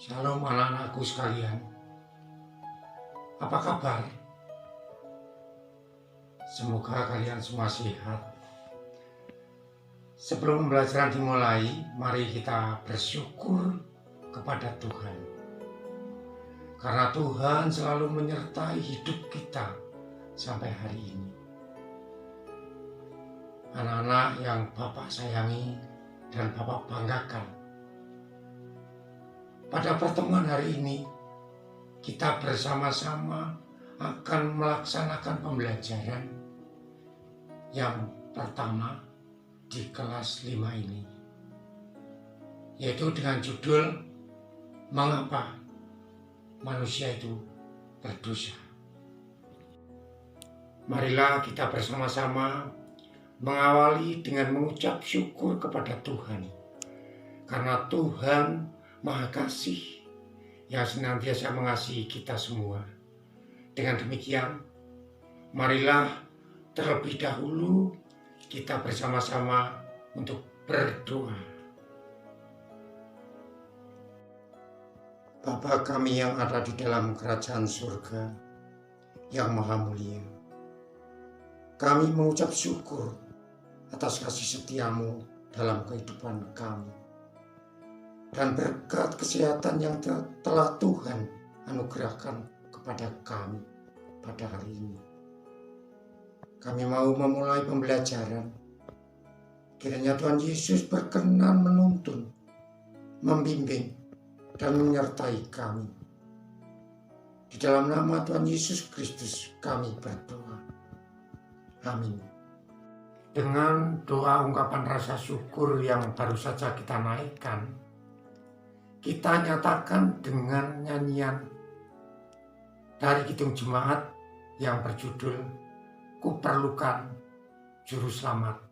Shalom anak-anakku sekalian. Apa kabar? Semoga kalian semua sehat. Sebelum pembelajaran dimulai, mari kita bersyukur kepada Tuhan. Karena Tuhan selalu menyertai hidup kita sampai hari ini. Anak-anak yang Bapak sayangi dan Bapak banggakan, pada pertemuan hari ini, kita bersama-sama akan melaksanakan pembelajaran yang pertama di kelas 5 ini, yaitu dengan judul Mengapa Manusia itu Berdosa. Marilah kita bersama-sama mengawali dengan mengucap syukur kepada Tuhan, karena Tuhan Maha Kasih yang senantiasa mengasihi kita semua. Dengan demikian, marilah terlebih dahulu kita bersama-sama untuk berdoa. Bapa kami yang ada di dalam kerajaan surga yang maha mulia, kami mengucap syukur atas kasih setiamu dalam kehidupan kami, dan berkat kesehatan yang telah Tuhan anugerahkan kepada kami pada hari ini. Kami mau memulai pembelajaran. Kiranya Tuhan Yesus berkenan menuntun, membimbing, dan menyertai kami. Di dalam nama Tuhan Yesus Kristus kami berdoa. Amin. Dengan doa ungkapan rasa syukur yang baru saja kita naikkan, kita nyatakan dengan nyanyian dari Kidung Jemaat yang berjudul Kuperlukan Juru Selamat.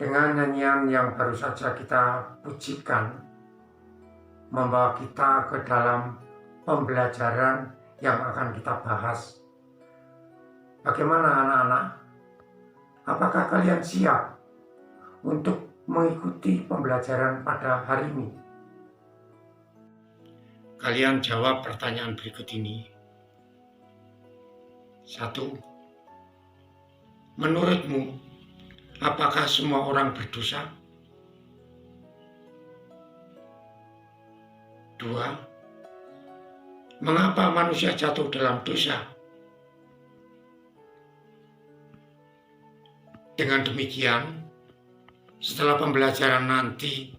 dengan nyanyian yang baru saja kita pujikan, membawa kita ke dalam pembelajaran yang akan kita bahas. Bagaimana anak-anak? Apakah kalian siap untuk mengikuti pembelajaran pada hari ini? Kalian jawab pertanyaan berikut ini. 1. Menurutmu, apakah semua orang berdosa? 2. Mengapa manusia jatuh dalam dosa? Dengan demikian, setelah pembelajaran nanti,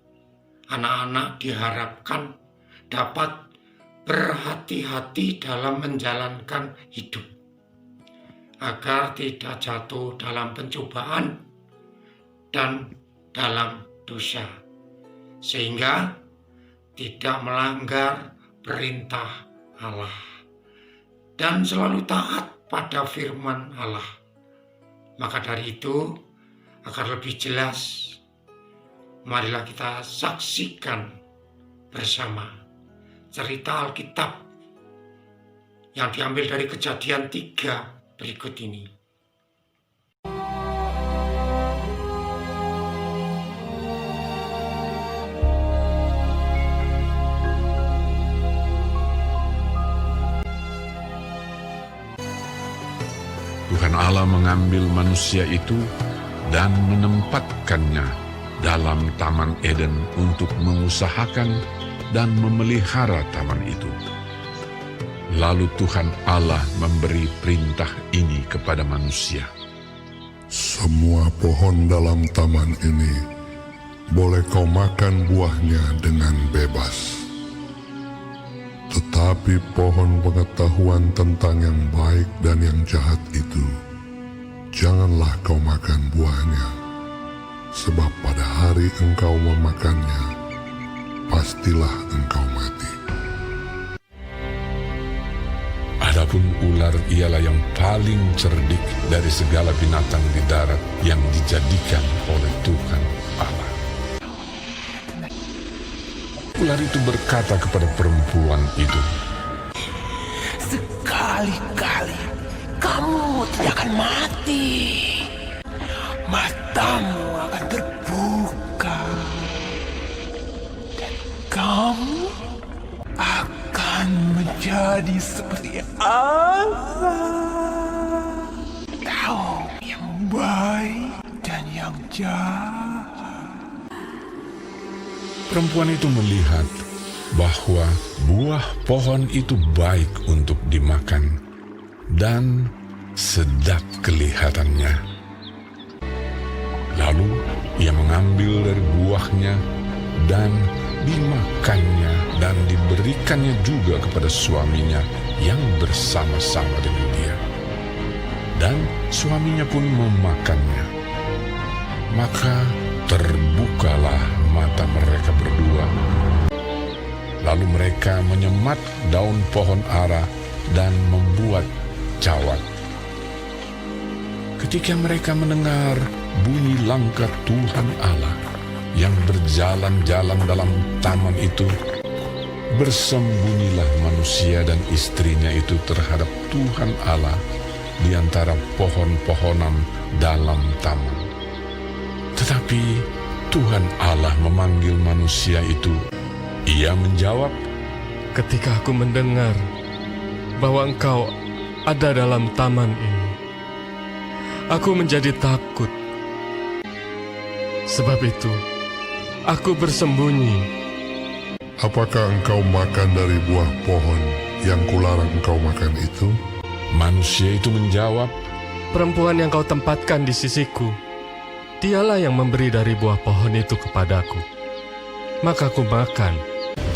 anak-anak diharapkan dapat berhati-hati dalam menjalankan hidup, agar tidak jatuh dalam pencobaan dan dalam dosa, sehingga tidak melanggar perintah Allah dan selalu taat pada firman Allah. Maka dari itu, agar lebih jelas, marilah kita saksikan bersama cerita Alkitab yang diambil dari Kejadian 3 berikut ini. Tuhan Allah mengambil manusia itu dan menempatkannya dalam Taman Eden untuk mengusahakan dan memelihara taman itu. Lalu Tuhan Allah memberi perintah ini kepada manusia. Semua pohon dalam taman ini boleh kau makan buahnya dengan bebas. Tetapi pohon pengetahuan tentang yang baik dan yang jahat itu, janganlah kau makan buahnya, sebab pada hari engkau memakannya, pastilah engkau mati. Adapun ular ialah yang paling cerdik dari segala binatang di darat yang dijadikan oleh Tuhan Allah. Ular itu berkata kepada perempuan itu, "Sekali-kali kamu tidak akan mati. Matamu akan terbuka. Dan kamu akan menjadi seperti Allah. Tahu yang baik dan yang jahat." perempuan itu melihat bahwa buah pohon itu baik untuk dimakan dan sedap kelihatannya. Lalu ia mengambil dari buahnya dan dimakannya dan diberikannya juga kepada suaminya yang bersama-sama dengan dia. Dan suaminya pun memakannya. Maka terbukalah mata mereka berdua. Lalu mereka menyemat daun pohon ara dan membuat cawat. Ketika mereka mendengar bunyi langkah Tuhan Allah yang berjalan-jalan dalam taman itu, bersembunyilah manusia dan istrinya itu terhadap Tuhan Allah di antara pohon-pohonan dalam taman. Tetapi Tuhan Allah memanggil manusia itu. Ia menjawab, "Ketika aku mendengar bahwa engkau ada dalam taman ini, aku menjadi takut. Sebab itu, aku bersembunyi." Apakah engkau makan dari buah pohon yang kularang engkau makan itu? Manusia itu menjawab, "Perempuan yang kau tempatkan di sisiku, dialah yang memberi dari buah pohon itu kepadaku. Maka aku makan."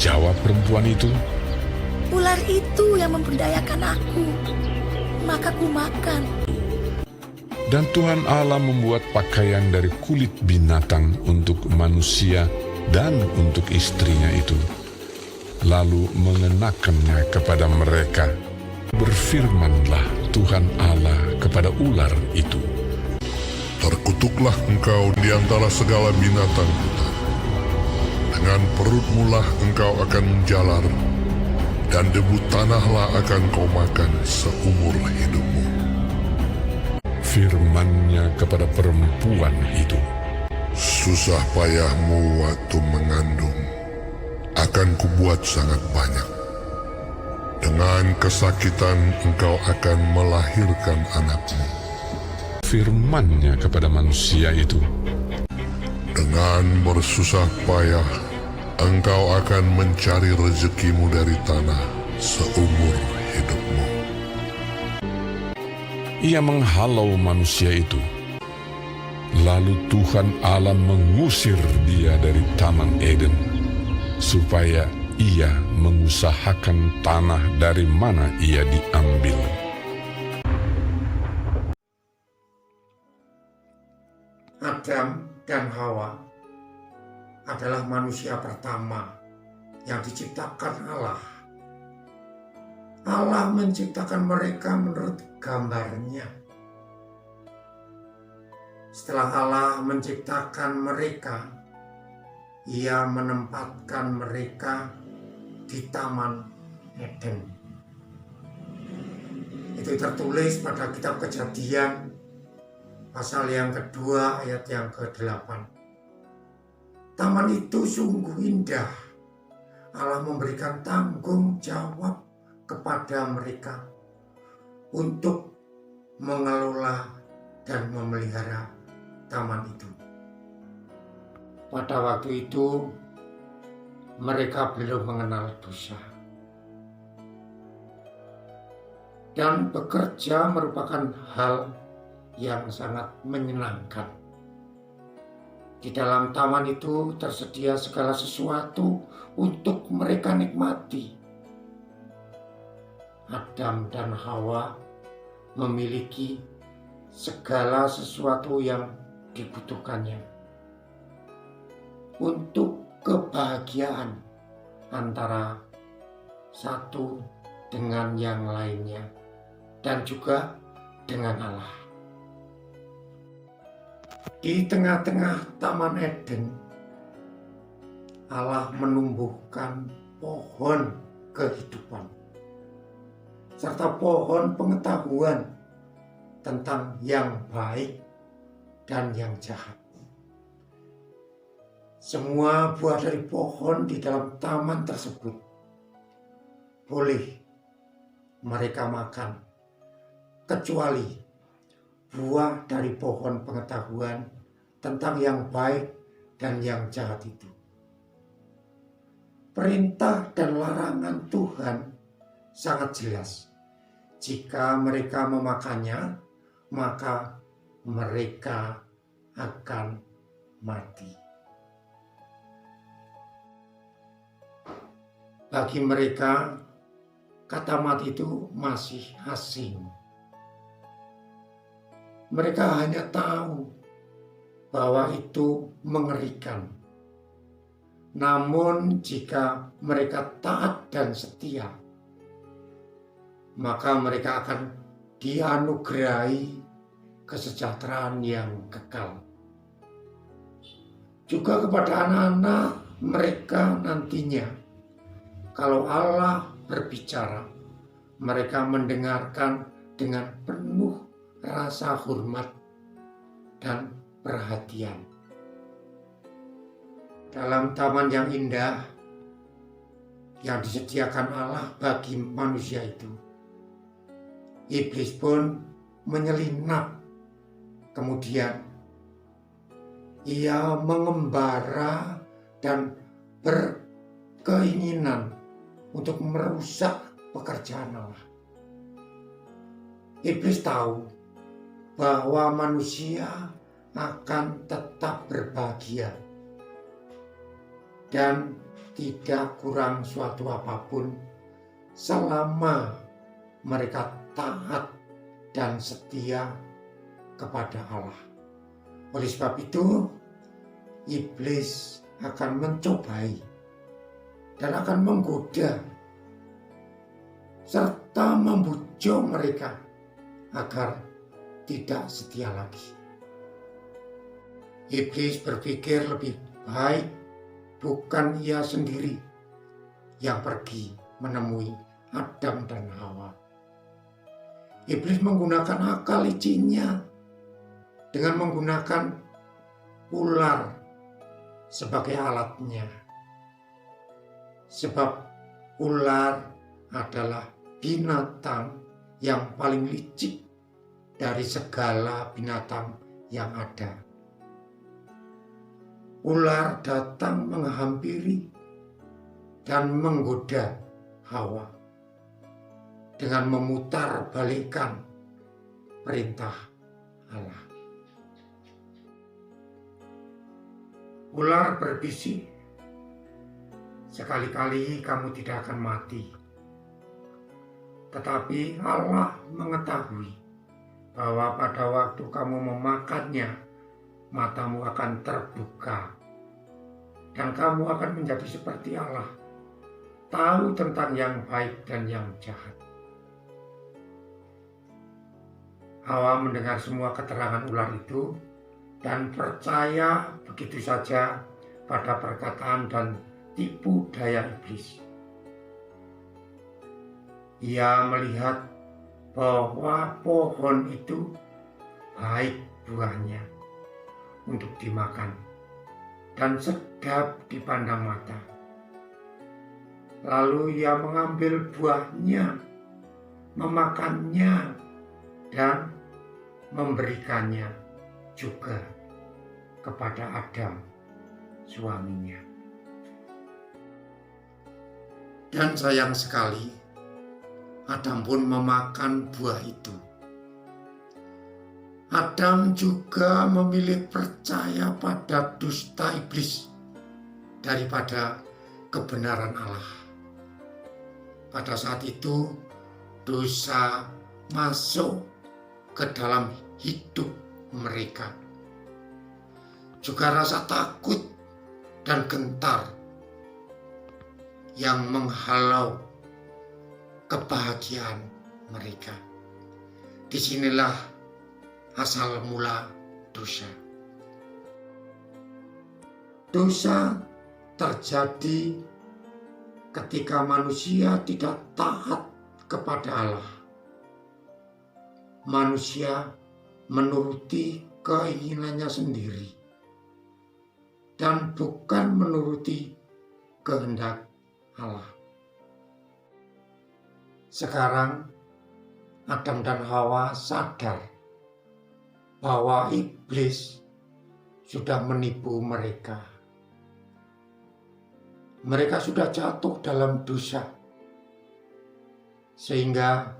Jawab perempuan itu, "Ular itu yang memberdayakan aku, maka ku makan." dan Tuhan Allah membuat pakaian dari kulit binatang untuk manusia dan untuk istrinya itu, lalu mengenakannya kepada mereka. Berfirmanlah Tuhan Allah kepada ular itu, Terkutuklah engkau di antara segala binatang hutan. Dengan perutmu lah engkau akan menjalar, dan debu tanahlah akan kau makan seumur hidupmu. Firman-Nya kepada perempuan itu, Susah payahmu waktu mengandung akan kubuat sangat banyak. Dengan kesakitan engkau akan melahirkan anakmu. firman-Nya kepada manusia itu, Dengan bersusah payah engkau akan mencari rezekimu dari tanah seumur hidupmu. Ia menghalau manusia itu. Lalu Tuhan Allah mengusir dia dari Taman Eden, supaya ia mengusahakan tanah dari mana ia diambil. Adam dan Hawa adalah manusia pertama yang diciptakan Allah. Allah menciptakan mereka menurut gambarnya. Setelah Allah menciptakan mereka, Ia menempatkan mereka di Taman Eden. Itu tertulis pada kitab Kejadian pasal yang kedua ayat yang ke-8. Taman itu sungguh indah. Allah memberikan tanggung jawab kepada mereka untuk mengelola dan memelihara taman itu. Pada waktu itu mereka belum mengenal dosa. Dan bekerja merupakan hal yang sangat menyenangkan. Di dalam taman itu tersedia segala sesuatu untuk mereka nikmati. Adam dan Hawa memiliki segala sesuatu yang dibutuhkannya untuk kebahagiaan antara satu dengan yang lainnya dan juga dengan Allah. Di tengah-tengah Taman Eden, Allah menumbuhkan pohon kehidupan serta pohon pengetahuan tentang yang baik dan yang jahat. Semua buah dari pohon di dalam taman tersebut boleh mereka makan, kecuali buah dari pohon pengetahuan tentang yang baik dan yang jahat itu. Perintah dan larangan Tuhan sangat jelas. Jika mereka memakannya, maka mereka akan mati. Bagi mereka, kata mati itu masih asing. Mereka hanya tahu bahwa itu mengerikan. Namun jika mereka taat dan setia, maka mereka akan dianugerahi kesejahteraan yang kekal. Juga kepada anak-anak mereka nantinya, kalau Allah berbicara, mereka mendengarkan dengan penuh rasa hormat dan perhatian. Dalam taman yang indah yang disediakan Allah bagi manusia itu, iblis pun menyelinap. Kemudian ia mengembara dan berkeinginan untuk merusak pekerjaan Allah. Iblis tahu bahwa manusia akan tetap berbahagia dan tidak kurang suatu apapun selama mereka taat dan setia kepada Allah. Oleh sebab itu, iblis akan mencobai dan akan menggoda serta membujuk mereka agar tidak setia lagi. Iblis berpikir lebih baik bukan ia sendiri yang pergi menemui Adam dan Hawa. Iblis menggunakan akal licinnya dengan menggunakan ular sebagai alatnya. Sebab ular adalah binatang yang paling licik dari segala binatang yang ada. Ular datang menghampiri dan menggoda Hawa dengan memutarbalikkan perintah Allah. Ular berbisik, "Sekali-kali kamu tidak akan mati." Tetapi Allah mengetahui bahwa pada waktu kamu memakannya, matamu akan terbuka dan kamu akan menjadi seperti Allah, tahu tentang yang baik dan yang jahat. Hawa mendengar semua keterangan ular itu dan percaya begitu saja pada perkataan dan tipu daya iblis. Ia melihat bahwa pohon itu baik buahnya untuk dimakan dan sedap dipandang mata. Lalu ia mengambil buahnya, memakannya, dan memberikannya juga kepada Adam, suaminya. Dan sayang sekali, Adam pun memakan buah itu. Adam juga memilih percaya pada dusta iblis daripada kebenaran Allah. Pada saat itu, dosa masuk ke dalam hidup mereka. Juga rasa takut dan gentar yang menghalau kebahagiaan mereka. Disinilah asal mula dosa. Dosa terjadi ketika manusia tidak taat kepada Allah. Manusia menuruti keinginannya sendiri dan bukan menuruti kehendak Allah. Sekarang Adam dan Hawa sadar bahwa iblis sudah menipu mereka. Mereka sudah jatuh dalam dosa sehingga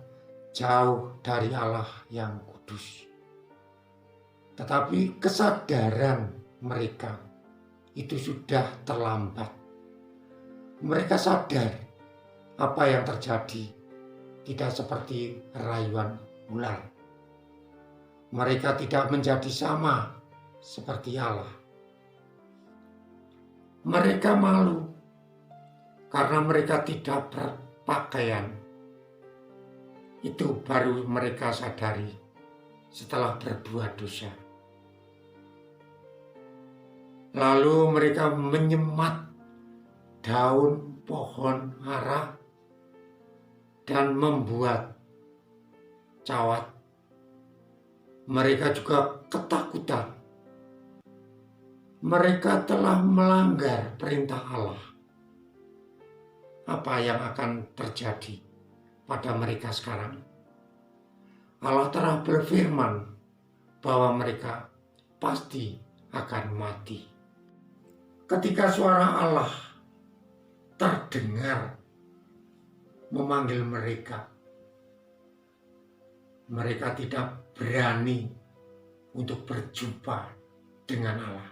jauh dari Allah yang kudus. Tetapi kesadaran mereka itu sudah terlambat. Mereka sadar apa yang terjadi tidak seperti rayuan ular. Mereka tidak menjadi sama seperti Allah. Mereka malu karena mereka tidak berpakaian. Itu baru mereka sadari setelah berbuat dosa. Lalu mereka menyemat daun pohon ara dan membuat cawat. Mereka juga ketakutan. Mereka telah melanggar perintah Allah. Apa yang akan terjadi pada mereka sekarang? Allah telah berfirman bahwa mereka pasti akan mati. Ketika suara Allah terdengar memanggil mereka, mereka tidak berani untuk berjumpa dengan Allah.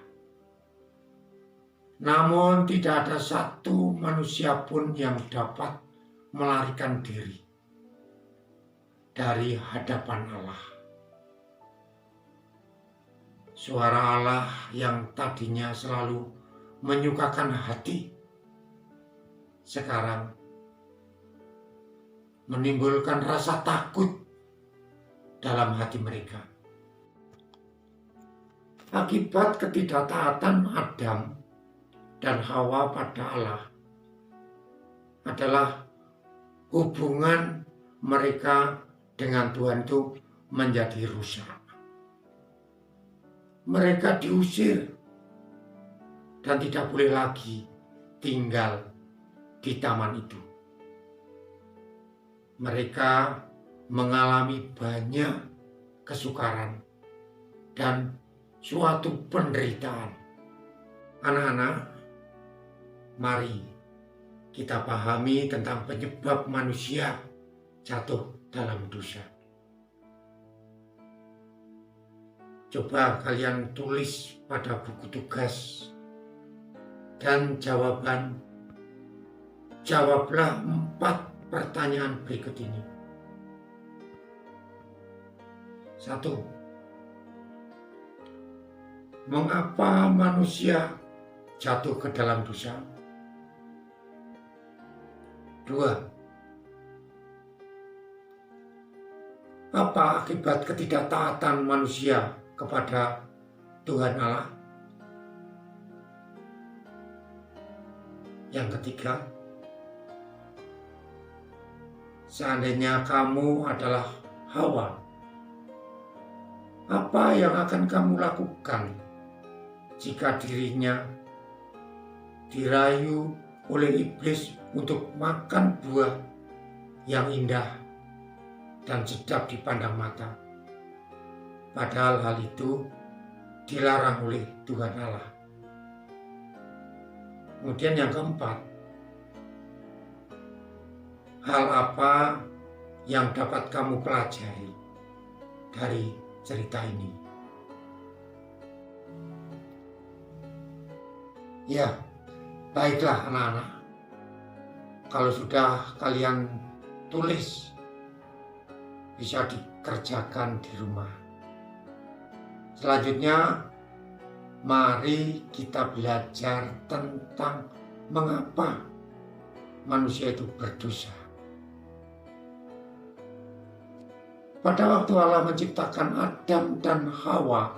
Namun tidak ada satu manusia pun yang dapat melarikan diri dari hadapan Allah. Suara Allah yang tadinya selalu menyukakan hati, sekarang menimbulkan rasa takut dalam hati mereka. Akibat ketidaktaatan Adam dan Hawa pada Allah adalah hubungan mereka dengan Tuhan itu menjadi rusak. Mereka diusir dan tidak boleh lagi tinggal di taman itu. Mereka mengalami banyak kesukaran dan suatu penderitaan. Anak-anak, mari kita pahami tentang penyebab manusia jatuh dalam dosa. Coba kalian tulis pada buku tugas dan jawablah 4 pertanyaan berikut ini. 1. Mengapa manusia jatuh ke dalam dosa? 2. Apa akibat ketidaktaatan manusia kepada Tuhan Allah? Yang ketiga, seandainya kamu adalah Hawa, apa yang akan kamu lakukan jika dirinya dirayu oleh iblis untuk makan buah yang indah dan sedap dipandang mata, padahal hal itu dilarang oleh Tuhan Allah? Kemudian yang keempat, hal apa yang dapat kamu pelajari dari cerita ini? Ya, baiklah anak-anak. Kalau sudah kalian tulis, bisa dikerjakan di rumah. Selanjutnya, mari kita belajar tentang mengapa manusia itu berdosa. Pada waktu Allah menciptakan Adam dan Hawa,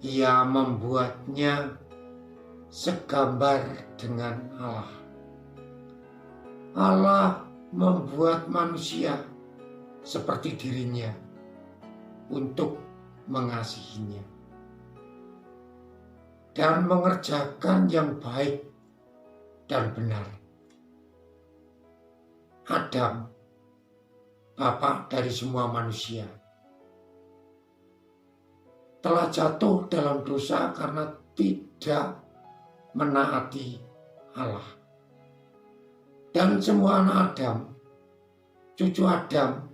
Ia membuatnya segambar dengan Allah. Allah membuat manusia seperti dirinya untuk mengasihinya dan mengerjakan yang baik dan benar. Adam, bapak dari semua manusia, telah jatuh dalam dosa karena tidak menaati Allah. Dan semua anak Adam, cucu Adam,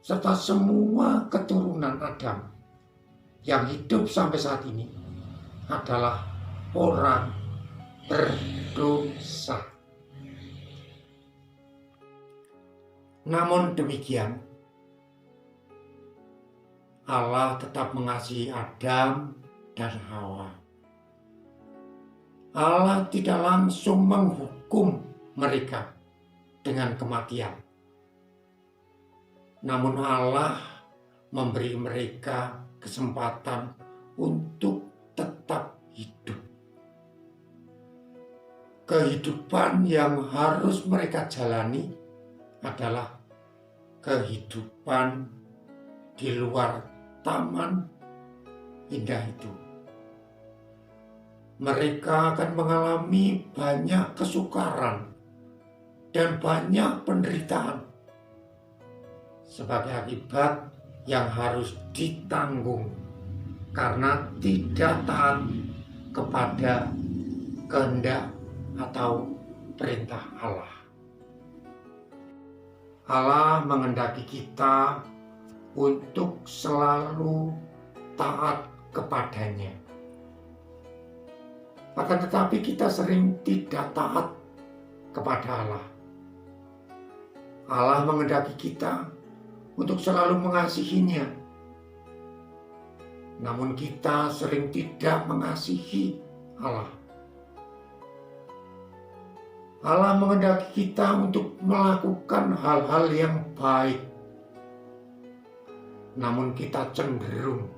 serta semua keturunan Adam yang hidup sampai saat ini adalah orang berdosa. Namun demikian, Allah tetap mengasihi Adam dan Hawa. Allah tidak langsung menghukum mereka dengan kematian. Namun Allah memberi mereka kesempatan untuk tetap hidup. Kehidupan yang harus mereka jalani adalah kehidupan di luar taman indah itu. Mereka akan mengalami banyak kesukaran dan banyak penderitaan sebagai akibat yang harus ditanggung karena tidak taat kepada kehendak atau perintah Allah. Allah menghendaki kita untuk selalu taat kepadanya. Akan tetapi kita sering tidak taat kepada Allah. Allah menghendaki kita untuk selalu mengasihinya. Namun kita sering tidak mengasihi Allah. Allah menghendaki kita untuk melakukan hal-hal yang baik. Namun kita cenderung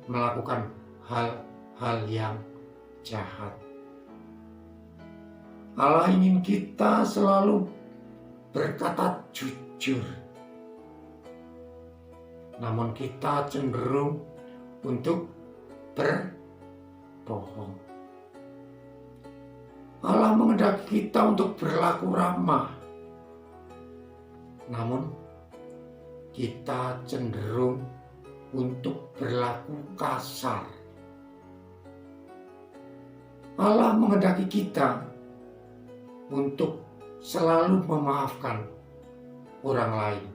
melakukan hal-hal yang jahat. Allah ingin kita selalu berkata jujur, namun kita cenderung untuk berbohong. Allah menghendaki kita untuk berlaku ramah, namun kita cenderung untuk berlaku kasar. Allah menghendaki kita untuk selalu memaafkan orang lain,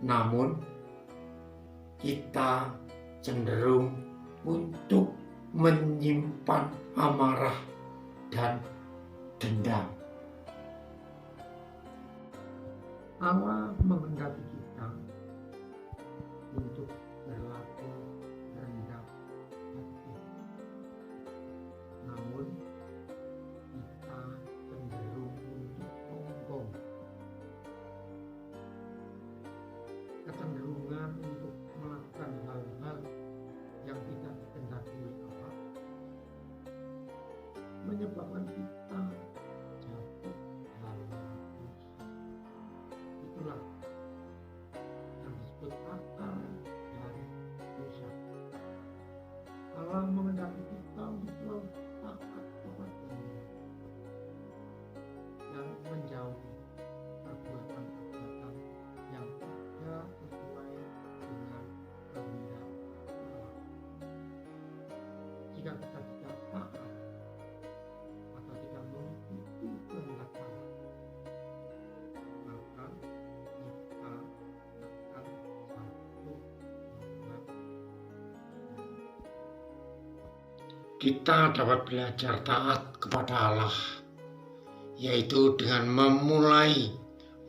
namun kita cenderung untuk menyimpan amarah dan dendam. Allah menghendaki kita untuk berlaku rendah hati, namun kita cenderung untuk sombong. Kecenderungan untuk melakukan hal-hal yang tidak dikehendaki Allah menyebabkan kita jatuh dalam dosa. Itulah yang disebut akar dari dosa. Allah menghendaki kita untuk selalu taat kepada-Nya dan menjauhi perbuatan-perbuatan yang tidak sesuai dengan kehendak Allah. Jika kita tidak taat atau tidak mengikuti kehendak Allah, maka kita akan jatuh dalam. Kita dapat belajar taat kepada Allah, yaitu dengan memulai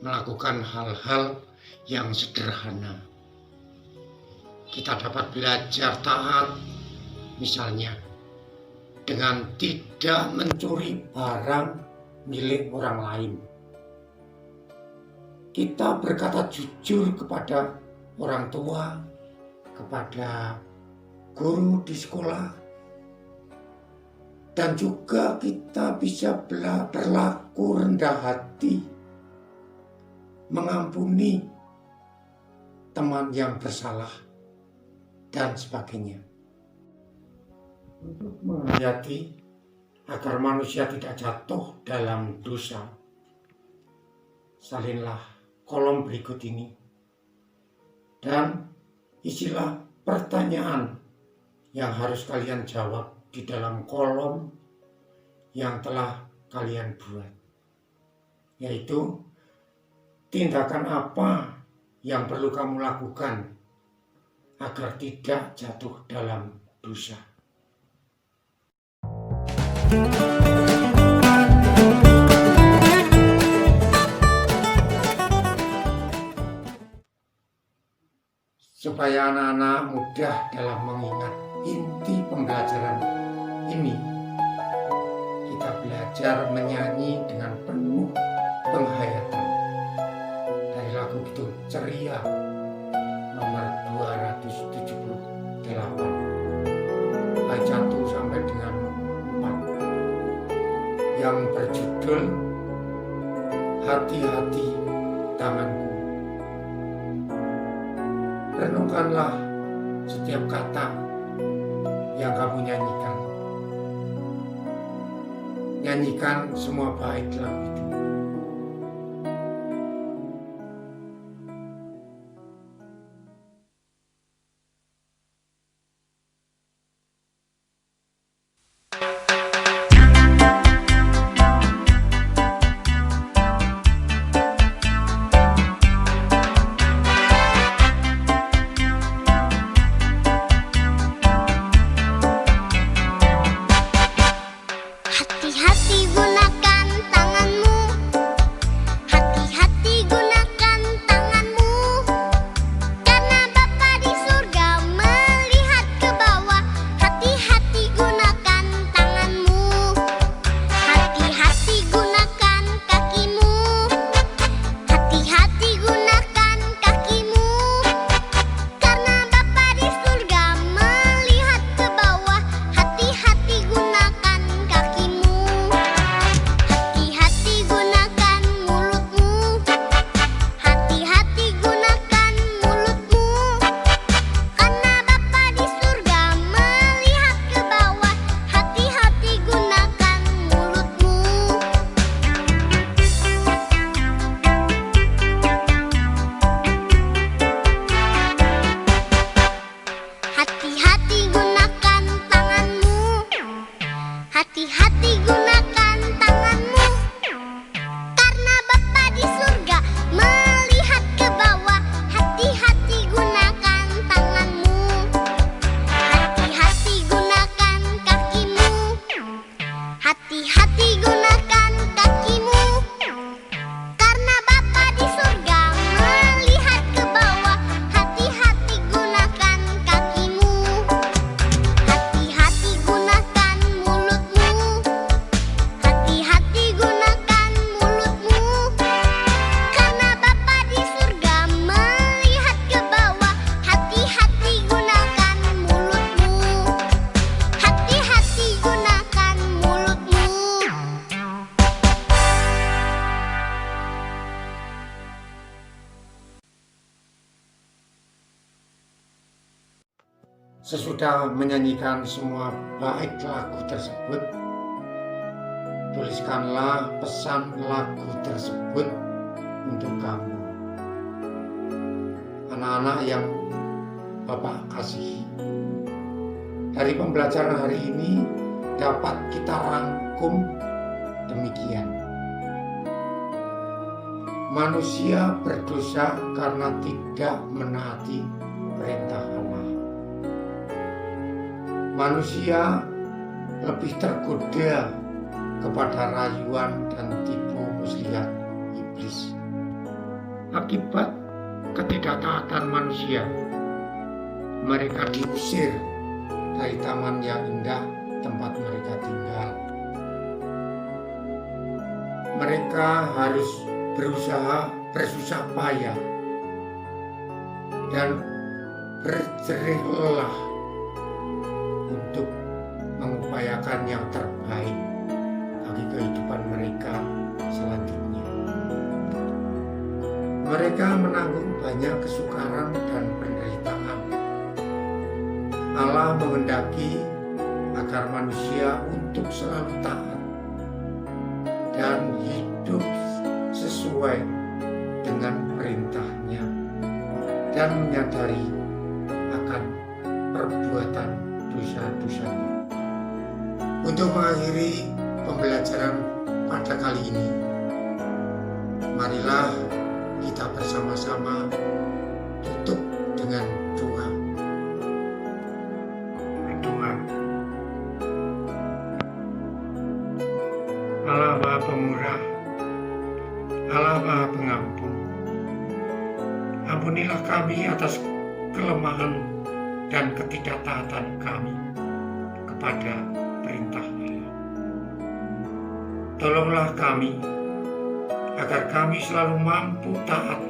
melakukan hal-hal yang sederhana. Kita dapat belajar taat, misalnya dengan tidak mencuri barang milik orang lain. Kita berkata jujur kepada orang tua, kepada guru di sekolah, dan juga kita bisa berlaku rendah hati, mengampuni teman yang bersalah, dan sebagainya. Untuk menghayati agar manusia tidak jatuh dalam dosa, salinlah kolom berikut ini dan isilah pertanyaan yang harus kalian jawab di dalam kolom yang telah kalian buat, yaitu tindakan apa yang perlu kamu lakukan agar tidak jatuh dalam dosa. Supaya anak-anak mudah dalam mengingat inti pembelajaran ini, kita belajar menyanyi dengan penuh penghayatan dari lagu Kidung Ceria nomor 278 ayat 1 sampai dengan 4 yang berjudul Hati-hati Tanganku. Renungkanlah setiap kata yang kamu nyanyikan. Nyanyikan semua bait lagu itu. Hati-hati gunakan tanganmu sesudah menyanyikan semua bait lagu tersebut, tuliskanlah pesan lagu tersebut untuk kamu, anak-anak yang Bapak kasihi. Dari pembelajaran hari ini dapat kita rangkum demikian. Manusia berdosa karena tidak menaati perintah Allah. Manusia lebih tergoda kepada rayuan dan tipu muslihat iblis. Akibat ketidaktaatan manusia, mereka diusir dari taman yang indah tempat mereka tinggal. Mereka harus berusaha bersusah payah dan berjerih lelah untuk mengupayakan yang terbaik bagi kehidupan mereka selanjutnya. Mereka menanggung banyak kesukaran dan penderitaan. Allah menghendaki agar manusia untuk selalu taat dan hidup sesuai dengan perintahnya dan menyadari akan perbuatan dosa-dosanya. Untuk mengakhiri pembelajaran pada kali ini, marilah kita bersama-sama tutup dengan doa. Berdoa. Allah Maha Pemurah, Allah Maha Pengampun, ampunilah kami atas kelemahan dan ketidaktaatan kami kepada perintah Allah. Tolonglah kami agar kami selalu mampu taat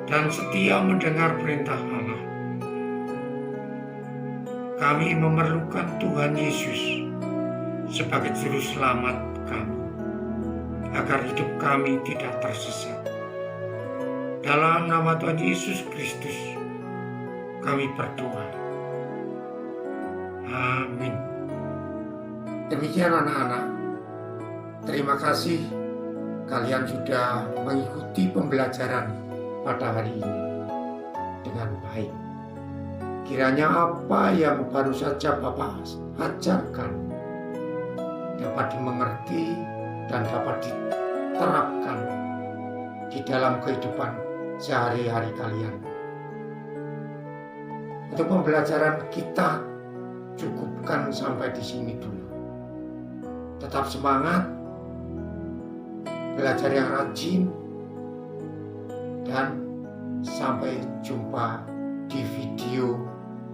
dan setia mendengar perintah Allah. Kami memerlukan Tuhan Yesus sebagai juru selamat kami, agar hidup kami tidak tersesat. Dalam nama Tuhan Yesus Kristus, kami berdoa. Amin. Demikian anak-anak, terima kasih kalian sudah mengikuti pembelajaran pada hari ini dengan baik. Kiranya apa yang baru saja Bapak ajarkan dapat dimengerti dan dapat diterapkan di dalam kehidupan sehari-hari kalian. Untuk pembelajaran kita cukupkan sampai di sini dulu. Tetap semangat, belajar yang rajin, dan sampai jumpa di video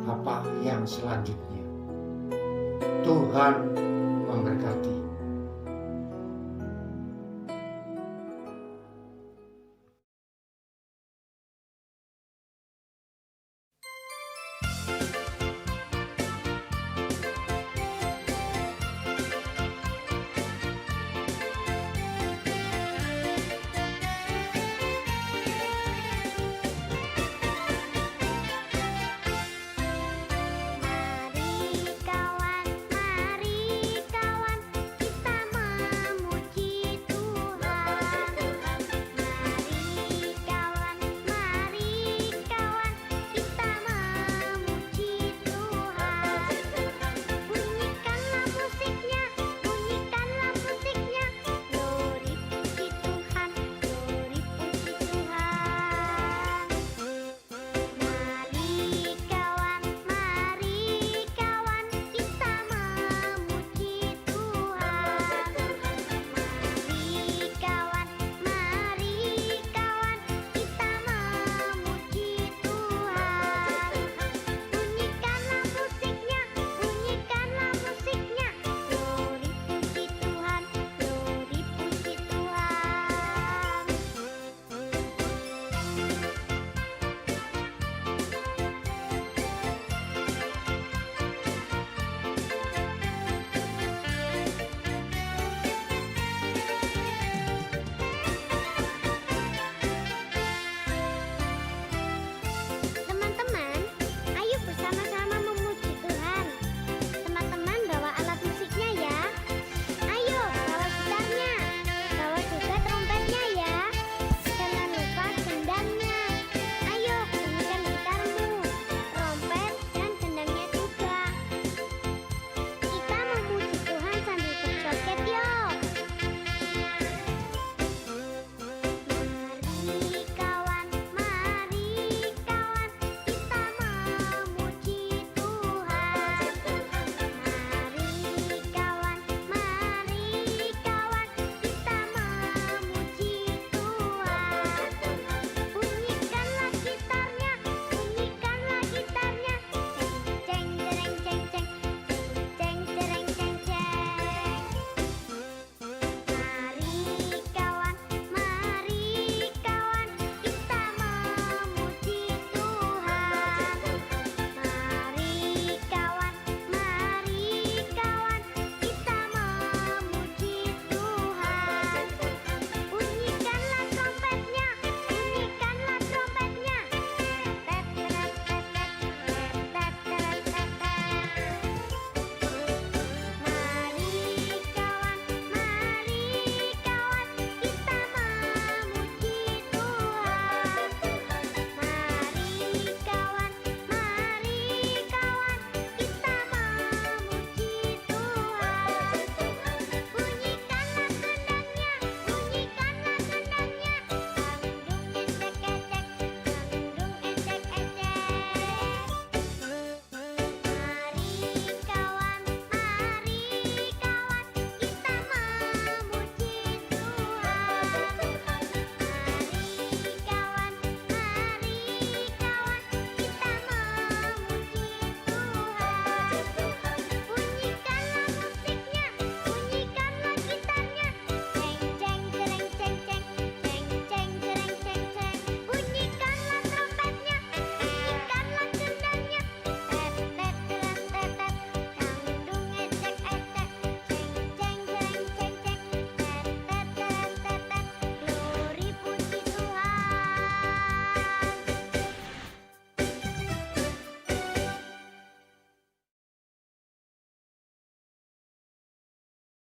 Bapak yang selanjutnya. Tuhan memberkati.